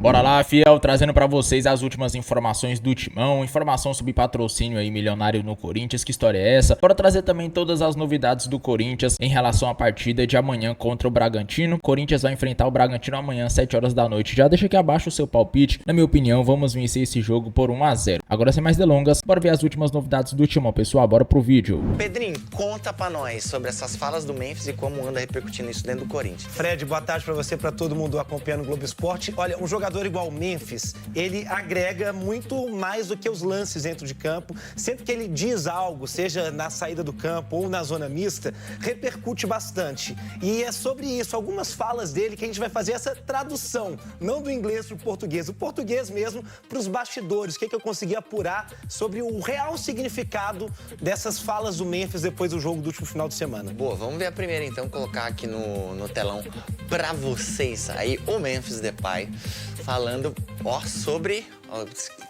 Bora lá, fiel, trazendo pra vocês as últimas informações do Timão, informação sobre patrocínio aí milionário no Corinthians, que história é essa? Bora trazer também todas as novidades do Corinthians em relação à partida de amanhã contra o Bragantino. Corinthians vai enfrentar o Bragantino amanhã às 7 horas da noite. Já deixa aqui abaixo o seu palpite. Na minha opinião, vamos vencer esse jogo por 1-0. Agora, sem mais delongas, bora ver as últimas novidades do Timão, pessoal. Bora pro vídeo. Pedrinho, conta pra nós sobre essas falas do Memphis e como anda repercutindo isso dentro do Corinthians. Fred, boa tarde pra você, pra todo mundo acompanhando o Globo Esporte. Olha, um jogador igual o Memphis, ele agrega muito mais do que os lances dentro de campo. Sempre que ele diz algo, seja na saída do campo ou na zona mista, repercute bastante. E é sobre isso, algumas falas dele que a gente vai fazer essa tradução, não do inglês pro português, o português mesmo pros bastidores. O que eu consegui apurar sobre o real significado dessas falas do Memphis depois do jogo do último final de semana. Boa, vamos ver a primeira então, colocar aqui no telão pra vocês aí o Memphis Depay falando, sobre...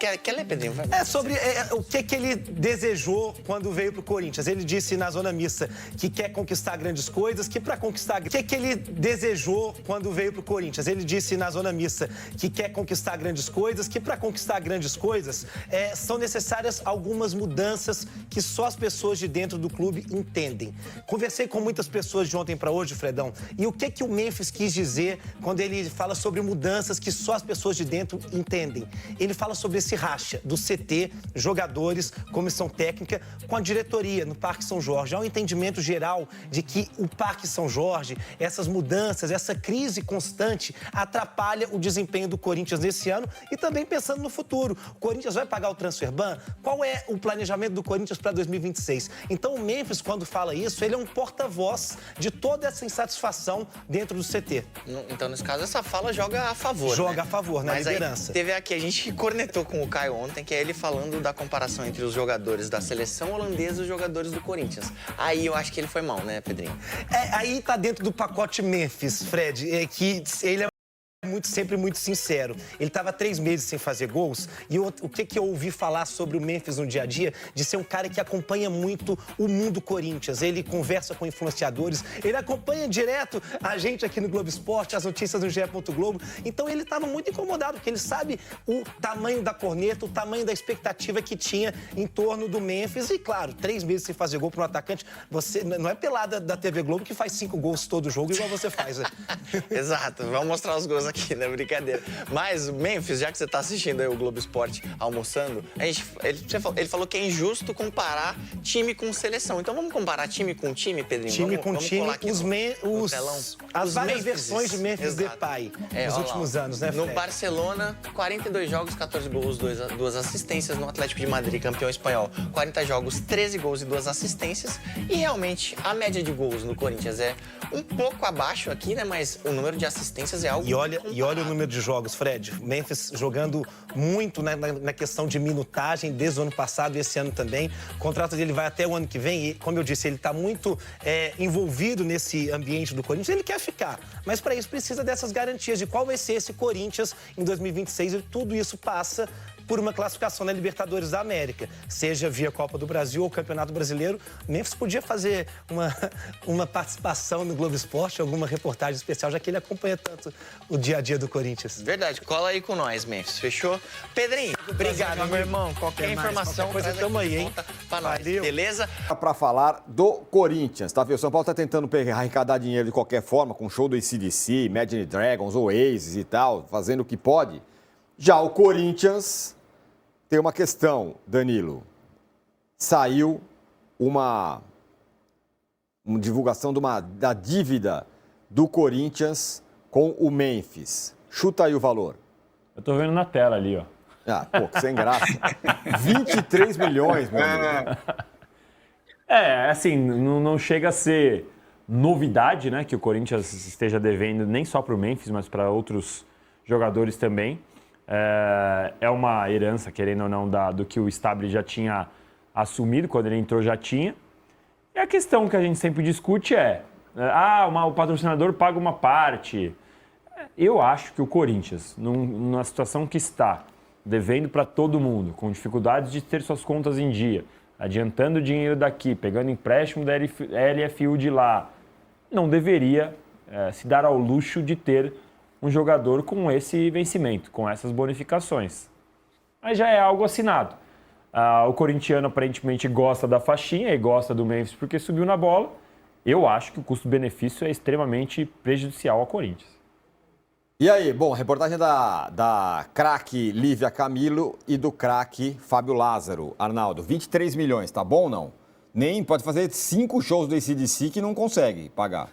Quer ler, Pedrinho? É sobre o que ele desejou quando veio pro Corinthians. Ele disse na zona mista que quer conquistar grandes coisas, que para conquistar... O que ele desejou quando veio pro Corinthians? Ele disse na zona mista que quer conquistar grandes coisas, que para conquistar grandes coisas são necessárias algumas mudanças que só as pessoas de dentro do clube entendem. Conversei com muitas pessoas de ontem para hoje, Fredão, e o que o Memphis quis dizer quando ele fala sobre mudanças que só as pessoas de dentro entendem? Ele fala sobre esse racha do CT, jogadores, comissão técnica, com a diretoria no Parque São Jorge. Há um entendimento geral de que o Parque São Jorge, essas mudanças, essa crise constante atrapalha o desempenho do Corinthians nesse ano e também pensando no futuro. O Corinthians vai pagar o transfer ban? Qual é o planejamento do Corinthians para 2026? Então o Memphis, quando fala isso, ele é um porta-voz de toda essa insatisfação dentro do CT. Então, nesse caso, essa fala joga a favor, Joga a favor, na liderança. Aí teve aqui, a gente cornetou com o Caio ontem, que é ele falando da comparação entre os jogadores da seleção holandesa e os jogadores do Corinthians. Aí eu acho que ele foi mal, né, Pedrinho? Aí tá dentro do pacote Memphis, Fred, que ele é sempre muito sincero. Ele estava 3 meses sem fazer gols e o que eu ouvi falar sobre o Memphis no dia a dia, de ser um cara que acompanha muito o mundo Corinthians. Ele conversa com influenciadores, ele acompanha direto a gente aqui no Globo Esporte, as notícias no GE. Globo. Então ele estava muito incomodado, porque ele sabe o tamanho da corneta, o tamanho da expectativa que tinha em torno do Memphis. E claro, 3 meses sem fazer gol para um atacante, você não é pelada da TV Globo que faz 5 gols todo jogo igual você faz, né? Exato, vamos mostrar os gols aqui, né? Brincadeira. Mas o Memphis, já que você tá assistindo aí o Globo Esporte almoçando, ele falou que é injusto comparar time com seleção. Então vamos comparar time com time, Pedrinho? Time com time, as várias Memphises. Versões de Memphis Depay nos últimos anos, né, Fred? No Barcelona, 42 jogos, 14 gols, 2 assistências. No Atlético de Madrid, campeão espanhol, 40 jogos, 13 gols e 2 assistências. E realmente, a média de gols no Corinthians é um pouco abaixo aqui, né? Mas o número de assistências é algo... E olha o número de jogos, Fred. Memphis jogando muito na questão de minutagem desde o ano passado e esse ano também. O contrato dele vai até o ano que vem e, como eu disse, ele está muito envolvido nesse ambiente do Corinthians. Ele quer ficar, mas para isso precisa dessas garantias de qual vai ser esse Corinthians em 2026 e tudo isso passa por uma classificação na Libertadores da América, seja via Copa do Brasil ou Campeonato Brasileiro. Memphis podia fazer uma participação no Globo Esporte, alguma reportagem especial, já que ele acompanha tanto o dia a dia do Corinthians. Verdade, cola aí com nós, Memphis, fechou? Pedrinho, obrigado, meu irmão. Qualquer informação, qualquer coisa, tamo aí, hein? Pra nós, beleza? Para falar do Corinthians, tá? O São Paulo tá tentando arrecadar dinheiro de qualquer forma, com show do AC/DC, Imagine Dragons, Oasis e tal, fazendo o que pode. Já o Corinthians tem uma questão, Danilo. Saiu uma divulgação da dívida do Corinthians com o Memphis. Chuta aí o valor. Eu tô vendo na tela ali, ó. Ah, pô, que sem graça. 23 milhões, meu amigo. Assim, não chega a ser novidade, né, que o Corinthians esteja devendo nem só para o Memphis, mas para outros jogadores também. É uma herança, querendo ou não, do que o Stabile já tinha assumido, quando ele entrou já tinha. E a questão que a gente sempre discute o patrocinador paga uma parte. Eu acho que o Corinthians, numa situação que está devendo para todo mundo, com dificuldades de ter suas contas em dia, adiantando dinheiro daqui, pegando empréstimo da LFU de lá, não deveria se dar ao luxo de ter um jogador com esse vencimento, com essas bonificações. Mas já é algo assinado. O corintiano aparentemente gosta da faixinha e gosta do Memphis porque subiu na bola. Eu acho que o custo-benefício é extremamente prejudicial ao Corinthians. E aí, bom, reportagem da craque Lívia Camilo e do craque Fábio Lázaro. Arnaldo, 23 milhões, tá bom ou não? Nem pode fazer 5 shows do AC/DC que não consegue pagar.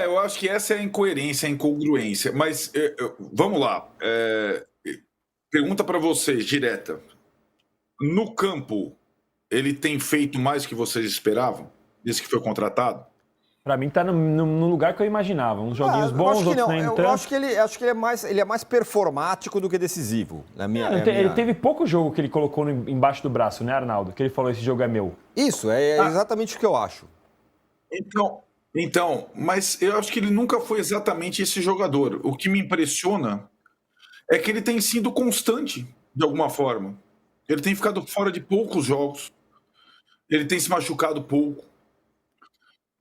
Eu acho que essa é a incoerência, a incongruência. Mas vamos lá. Pergunta para vocês, direta. No campo, ele tem feito mais do que vocês esperavam? Desde que foi contratado? Pra mim tá no lugar que eu imaginava. Uns joguinhos bons, outros nem tanto. Eu acho que ele é mais performático do que decisivo. Ele teve pouco jogo que ele colocou embaixo do braço, né, Arnaldo? Que ele falou, esse jogo é meu. Isso, é exatamente o que eu acho. Então, mas eu acho que ele nunca foi exatamente esse jogador. O que me impressiona é que ele tem sido constante, de alguma forma. Ele tem ficado fora de poucos jogos. Ele tem se machucado pouco.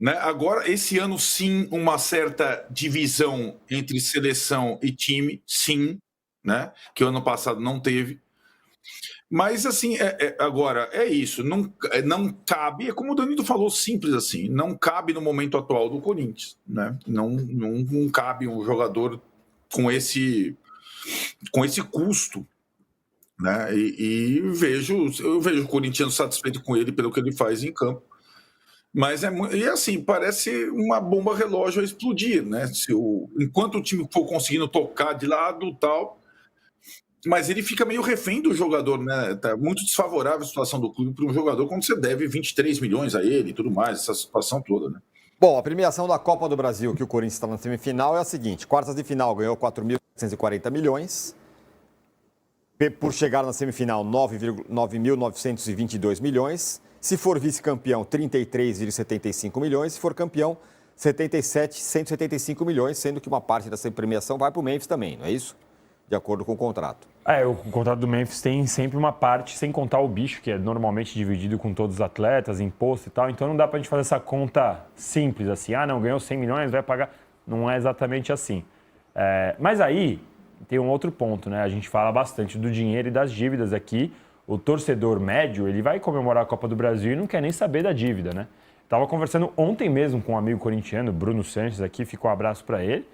Né? Agora, esse ano, sim, uma certa divisão entre seleção e time, sim, né? Que o ano passado não teve. Mas, assim, agora, é isso. Não cabe, é como o Danilo falou, simples assim, não cabe no momento atual do Corinthians. Né? Não cabe um jogador com esse custo. Né? Eu vejo o corintiano satisfeito com ele pelo que ele faz em campo. Mas assim, parece uma bomba relógio a explodir, né? Enquanto o time for conseguindo tocar de lado tal, mas ele fica meio refém do jogador, né? Tá muito desfavorável a situação do clube para um jogador quando você deve 23 milhões a ele e tudo mais, essa situação toda, né? Bom, a premiação da Copa do Brasil, que o Corinthians está na semifinal, é a seguinte: quartas de final ganhou 4.740 milhões. Por chegar na semifinal, 9.922 milhões. Se for vice-campeão, 33,75 milhões. Se for campeão, 175 milhões, sendo que uma parte dessa premiação vai para o Memphis também, não é isso? De acordo com o contrato. O contrato do Memphis tem sempre uma parte, sem contar o bicho, que é normalmente dividido com todos os atletas, imposto e tal. Então não dá para a gente fazer essa conta simples assim. Não, ganhou 100 milhões, vai pagar. Não é exatamente assim. Mas aí tem um outro ponto, né? A gente fala bastante do dinheiro e das dívidas aqui. O torcedor médio, ele vai comemorar a Copa do Brasil e não quer nem saber da dívida, né? Estava conversando ontem mesmo com um amigo corintiano, Bruno Sanches, aqui, ficou um abraço para ele.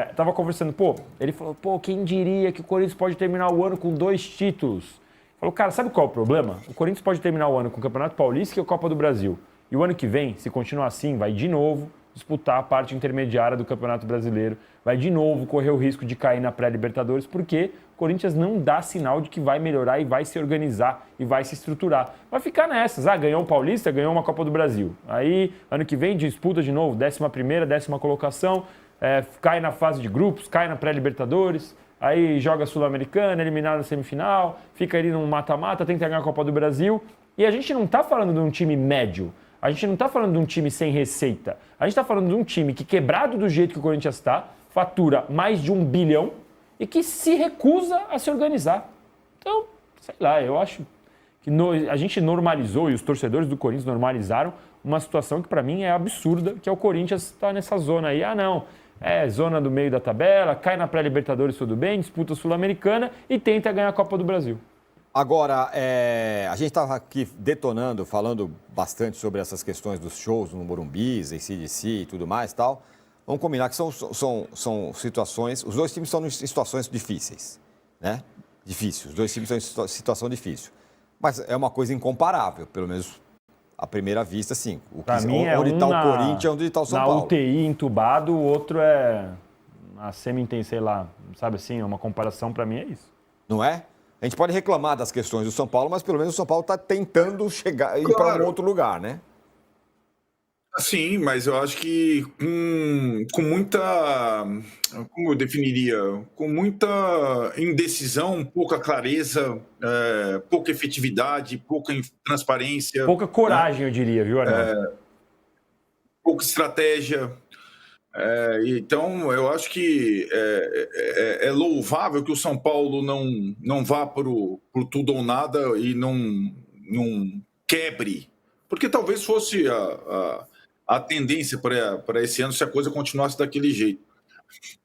Estava conversando, ele falou, quem diria que o Corinthians pode terminar o ano com 2 títulos? Falou, cara, sabe qual é o problema? O Corinthians pode terminar o ano com o Campeonato Paulista e a Copa do Brasil. E o ano que vem, se continuar assim, vai de novo disputar a parte intermediária do Campeonato Brasileiro, vai de novo correr o risco de cair na pré-Libertadores, porque o Corinthians não dá sinal de que vai melhorar e vai se organizar e vai se estruturar. Vai ficar nessas, ganhou o Paulista, ganhou uma Copa do Brasil. Aí, ano que vem, disputa de novo, 11ª, 10ª colocação, cai na fase de grupos, cai na pré-Libertadores, aí joga a Sul-Americana, eliminado na semifinal, fica ali num mata-mata, tenta ganhar a Copa do Brasil. E a gente não está falando de um time médio, a gente não está falando de um time sem receita, a gente está falando de um time que, quebrado do jeito que o Corinthians está, fatura mais de 1 bilhão e que se recusa a se organizar. Então, sei lá, eu acho que a gente normalizou e os torcedores do Corinthians normalizaram uma situação que para mim é absurda, que é o Corinthians estar nessa zona aí. Zona do meio da tabela, cai na pré-Libertadores, tudo bem, disputa Sul-Americana e tenta ganhar a Copa do Brasil. Agora, a gente estava aqui detonando, falando bastante sobre essas questões dos shows no Morumbi, AC/DC e tudo mais e tal. Vamos combinar que são situações... Os dois times estão em situações difíceis, né? Difícil. Os dois times estão em situação difícil. Mas é uma coisa incomparável, pelo menos à primeira vista, sim. Onde está o Corinthians, onde está o São Paulo. Na UTI entubado, o outro é a semi-intensa, sei lá, sabe assim? Uma comparação para mim é isso. Não é? A gente pode reclamar das questões do São Paulo, mas pelo menos o São Paulo está tentando ir para um outro lugar, né? Sim, mas eu acho que com muita... Como eu definiria? Com muita indecisão, pouca clareza, pouca efetividade, pouca transparência. Pouca coragem, né? Eu diria, viu, Arnaldo? Pouca estratégia. Então, eu acho que é louvável que o São Paulo não vá por tudo ou nada e não quebre. Porque talvez fosse a a tendência para esse ano se a coisa continuasse daquele jeito.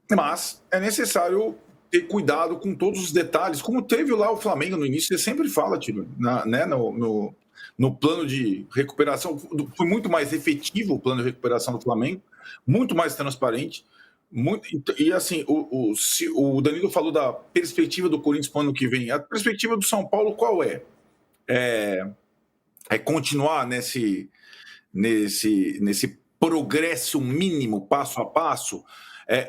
Mas é necessário ter cuidado com todos os detalhes, como teve lá o Flamengo no início, você sempre fala, Tiro, né, no plano de recuperação, foi muito mais efetivo o plano de recuperação do Flamengo, muito mais transparente, e assim, o Danilo falou da perspectiva do Corinthians para o ano que vem, a perspectiva do São Paulo qual é? É continuar nesse progresso mínimo, passo a passo,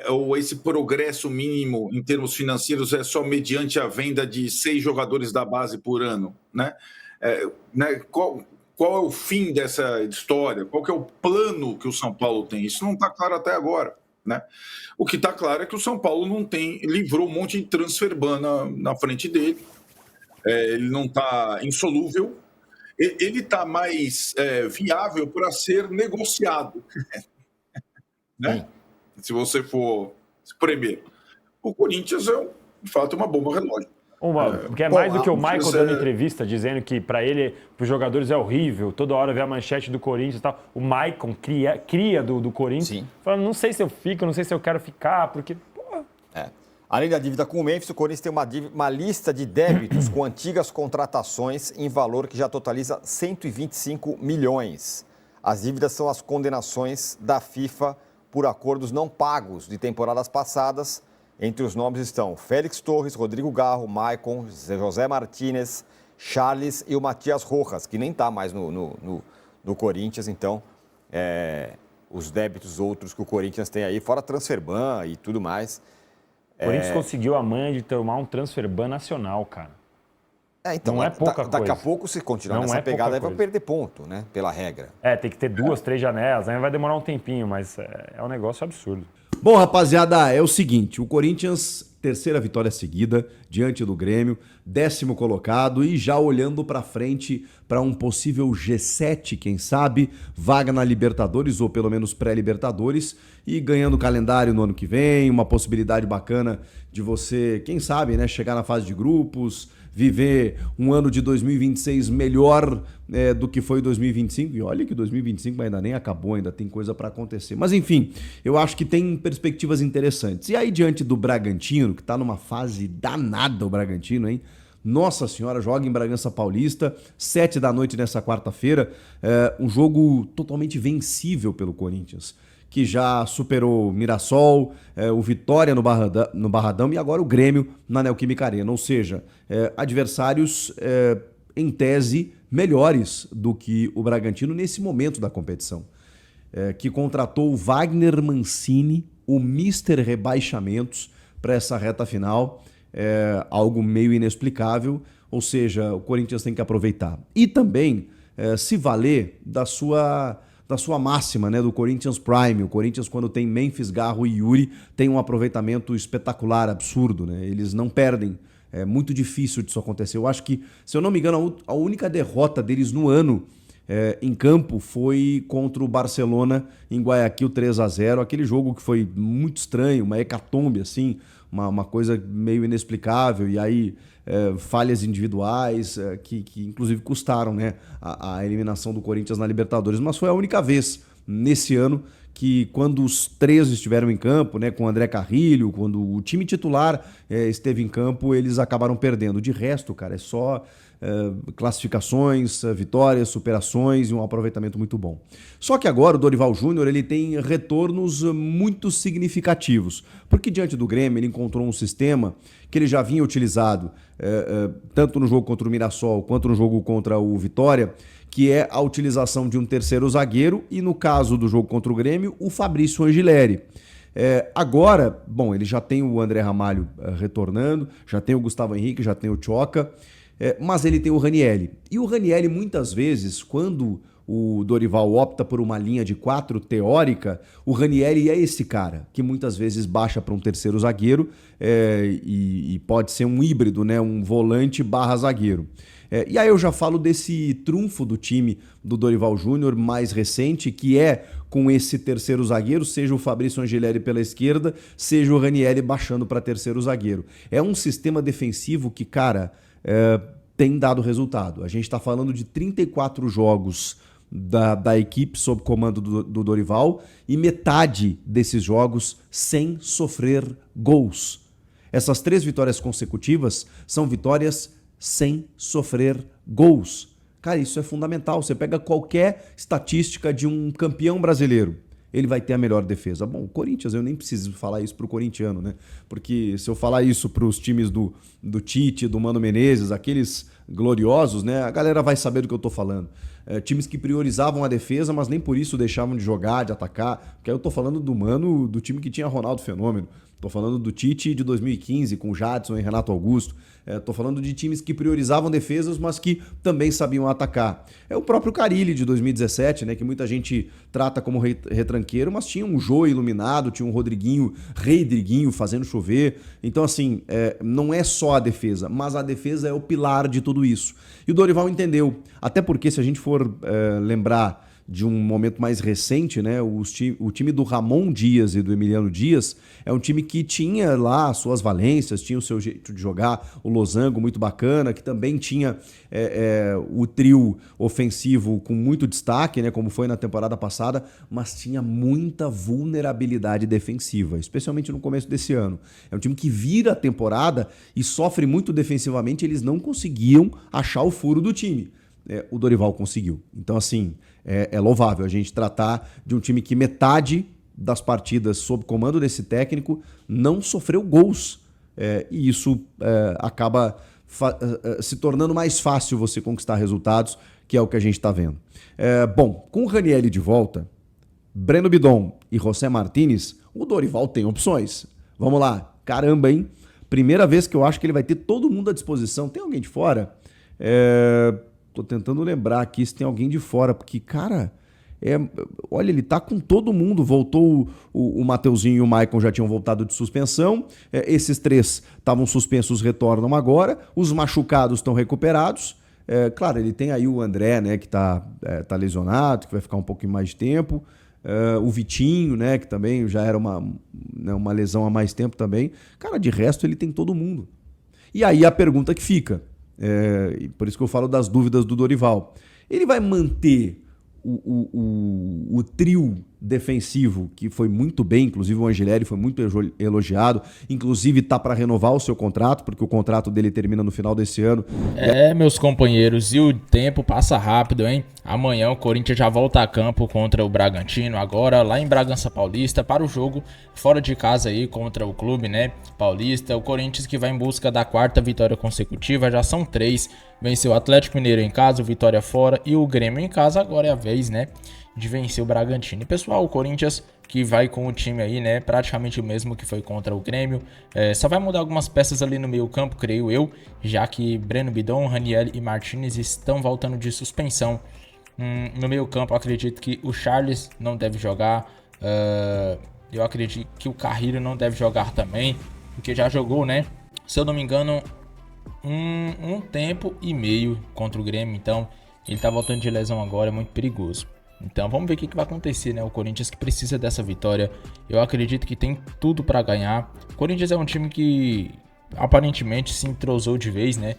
ou esse progresso mínimo em termos financeiros é só mediante a venda de 6 jogadores da base por ano, né? Qual é o fim dessa história? Qual que é o plano que o São Paulo tem? Isso não está claro até agora, né? O que está claro é que o São Paulo livrou um monte de transfer ban na frente dele, ele não está insolúvel, ele está mais viável para ser negociado, né? Se você for espremer. O Corinthians é, de fato, uma bomba relógio. Porque é mais do que o Michael dando entrevista, dizendo que para ele, para os jogadores é horrível, toda hora vê a manchete do Corinthians e tal. O Maicon, cria do Corinthians, falando, não sei se eu fico, não sei se eu quero ficar, porque... Além da dívida com o Memphis, o Corinthians tem uma lista de débitos com antigas contratações em valor que já totaliza 125 milhões. As dívidas são as condenações da FIFA por acordos não pagos de temporadas passadas. Entre os nomes estão Félix Torres, Rodrigo Garro, Maicon, José Martínez, Charles e o Matias Rojas, que nem está mais no Corinthians. Então, os débitos outros que o Corinthians tem aí, fora transfer ban e tudo mais. O Corinthians conseguiu a manha de tomar um transfer ban nacional, cara. Então, não é pouca coisa. Daqui a pouco, se continuar nessa pegada, vai perder ponto, né? Pela regra. Tem que ter 2, 3 janelas, aí vai demorar um tempinho, mas é um negócio absurdo. Bom, rapaziada, é o seguinte, o Corinthians, terceira vitória seguida, diante do Grêmio, 10º colocado e já olhando pra frente para um possível G7, quem sabe, vaga na Libertadores ou pelo menos pré-Libertadores e ganhando o calendário no ano que vem, uma possibilidade bacana de você, quem sabe, né, chegar na fase de grupos, viver um ano de 2026 melhor do que foi 2025. E olha que 2025 ainda nem acabou, ainda tem coisa para acontecer. Mas enfim, eu acho que tem perspectivas interessantes. E aí diante do Bragantino, que tá numa fase danada o Bragantino, hein? Nossa Senhora, joga em Bragança Paulista, 7 da noite nessa quarta-feira, um jogo totalmente vencível pelo Corinthians, que já superou o Mirassol, o Vitória no Barradão e agora o Grêmio na Neoquímica Arena. Ou seja, adversários, em tese, melhores do que o Bragantino nesse momento da competição. Que contratou o Wagner Mancini, o Mister Rebaixamentos, para essa reta final. Algo meio inexplicável, ou seja, o Corinthians tem que aproveitar. E também se valer da sua máxima, né, do Corinthians Prime. O Corinthians, quando tem Memphis, Garro e Yuri, tem um aproveitamento espetacular, absurdo, né? Eles não perdem. É muito difícil disso acontecer. Eu acho que, se eu não me engano, a única derrota deles no ano em campo foi contra o Barcelona em Guayaquil, 3-0. Aquele jogo que foi muito estranho, uma hecatombe, assim, uma coisa meio inexplicável. E aí falhas individuais que inclusive custaram, né, a eliminação do Corinthians na Libertadores. Mas foi a única vez nesse ano que, quando os 3 estiveram em campo, né, com o André Carrilho, quando o time titular esteve em campo, eles acabaram perdendo. De resto, cara, é só classificações, vitórias, superações e um aproveitamento muito bom. Só que agora o Dorival Júnior ele tem retornos muito significativos, porque diante do Grêmio ele encontrou um sistema que ele já vinha utilizado tanto no jogo contra o Mirassol quanto no jogo contra o Vitória, que é a utilização de um terceiro zagueiro e, no caso do jogo contra o Grêmio, o Fabrício Angileri. Agora, bom, ele já tem o André Ramalho retornando, já tem o Gustavo Henrique, já tem o Tchoca, mas ele tem o Ranieri. E o Ranieri, muitas vezes, quando o Dorival opta por uma linha de 4 teórica, o Ranieri é esse cara, que muitas vezes baixa para um terceiro zagueiro e pode ser um híbrido, né? Um volante / zagueiro. E aí eu já falo desse trunfo do time do Dorival Júnior mais recente, que é com esse terceiro zagueiro, seja o Fabrício Angileri pela esquerda, seja o Ranieri baixando para terceiro zagueiro. É um sistema defensivo que, cara, tem dado resultado. A gente está falando de 34 jogos da equipe sob comando do Dorival e metade desses jogos sem sofrer gols. Essas 3 vitórias consecutivas são vitórias sem sofrer gols. Cara, isso é fundamental. Você pega qualquer estatística de um campeão brasileiro, ele vai ter a melhor defesa. Bom, o Corinthians, eu nem preciso falar isso pro corintiano, né? Porque se eu falar isso pros times do Tite, do Mano Menezes, aqueles gloriosos, né? A galera vai saber do que eu tô falando. Times que priorizavam a defesa, mas nem por isso deixavam de jogar, de atacar. Porque aí eu tô falando do Mano, do time que tinha Ronaldo Fenômeno. Tô falando do Tite de 2015, com Jadson e Renato Augusto. Tô falando de times que priorizavam defesas, mas que também sabiam atacar. É o próprio Carille de 2017, né, que muita gente trata como retranqueiro, mas tinha um Jô iluminado, tinha um Rei Driguinho fazendo chover. Então, assim, não é só a defesa, mas a defesa é o pilar de tudo isso. E o Dorival entendeu. Até porque, se a gente for lembrar de um momento mais recente, né? O time do Ramon Dias e do Emiliano Dias é um time que tinha lá suas valências, tinha o seu jeito de jogar, o losango muito bacana, que também tinha o trio ofensivo com muito destaque, né? Como foi na temporada passada, mas tinha muita vulnerabilidade defensiva, especialmente no começo desse ano. É um time que vira a temporada e sofre muito defensivamente, eles não conseguiam achar o furo do time. O Dorival conseguiu. Então, assim, é louvável a gente tratar de um time que metade das partidas sob comando desse técnico não sofreu gols. E isso acaba se tornando mais fácil você conquistar resultados, que é o que a gente está vendo. Bom, com o Ranieri de volta, Breno Bidon e José Martínez, o Dorival tem opções. Vamos lá. Caramba, hein? Primeira vez que eu acho que ele vai ter todo mundo à disposição. Tem alguém de fora? Tô tentando lembrar aqui se tem alguém de fora, porque, cara, olha, ele tá com todo mundo. Voltou o Mateuzinho e o Maicon, já tinham voltado de suspensão. Esses 3 estavam suspensos, retornam agora. Os machucados estão recuperados. Claro, ele tem aí o André, né, que tá lesionado, que vai ficar um pouquinho mais de tempo. O Vitinho, né, que também já era uma lesão há mais tempo também. Cara, de resto ele tem todo mundo. E aí a pergunta que fica... por isso que eu falo das dúvidas do Dorival. Ele vai manter o trio defensivo, que foi muito bem, inclusive o Angelelli foi muito elogiado, inclusive tá para renovar o seu contrato, porque o contrato dele termina no final desse ano. Meus companheiros, e o tempo passa rápido, hein? Amanhã o Corinthians já volta a campo contra o Bragantino, agora lá em Bragança Paulista, para o jogo fora de casa aí contra o clube, né, paulista. O Corinthians que vai em busca da 4ª vitória consecutiva, já são 3, venceu o Atlético Mineiro em casa, o Vitória fora e o Grêmio em casa. Agora é a vez, né, de vencer o Bragantino. E pessoal, o Corinthians que vai com o time aí, né, praticamente o mesmo que foi contra o Grêmio, só vai mudar algumas peças ali no meio campo, creio eu, já que Breno Bidon, Ranieri e Martínez estão voltando de suspensão. No meio campo eu acredito que o Charles não deve jogar, eu acredito que o Carrilho não deve jogar também, porque já jogou, né, se eu não me engano, um tempo e meio contra o Grêmio, então ele tá voltando de lesão agora, é muito perigoso. Então vamos ver o que vai acontecer, né? O Corinthians que precisa dessa vitória, eu acredito que tem tudo para ganhar. O Corinthians é um time que aparentemente se entrosou de vez, né?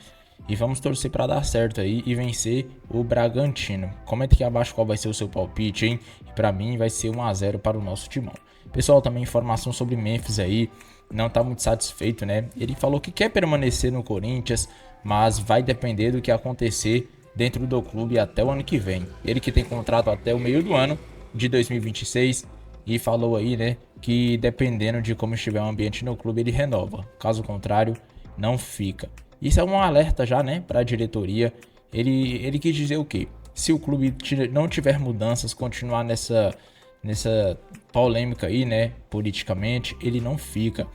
E vamos torcer para dar certo aí e vencer o Bragantino. Comenta aqui abaixo qual vai ser o seu palpite, hein? E para mim vai ser 1-0 para o nosso timão. Pessoal, também informação sobre Memphis aí, não tá muito satisfeito, né? Ele falou que quer permanecer no Corinthians, mas vai depender do que acontecer dentro do clube até o ano que vem. Ele que tem contrato até o meio do ano de 2026 e falou aí, né, que dependendo de como estiver o ambiente no clube, ele renova. Caso contrário, não fica. Isso é um alerta já, né, para a diretoria. Ele quis dizer o quê? Se o clube não tiver mudanças, continuar nessa polêmica aí, né, politicamente, ele não fica.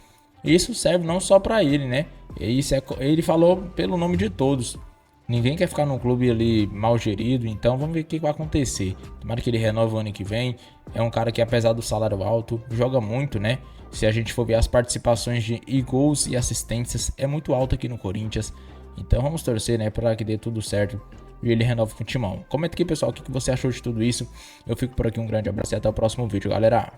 Isso serve não só para ele, né? Ele falou pelo nome de todos. Ninguém quer ficar num clube ali mal gerido, então vamos ver o que vai acontecer. Tomara que ele renove o ano que vem. É um cara que, apesar do salário alto, joga muito, né? Se a gente for ver as participações de gols e assistências, é muito alto aqui no Corinthians. Então vamos torcer, né, para que dê tudo certo e ele renove com o timão. Comenta aqui, pessoal, o que você achou de tudo isso. Eu fico por aqui, um grande abraço e até o próximo vídeo, galera.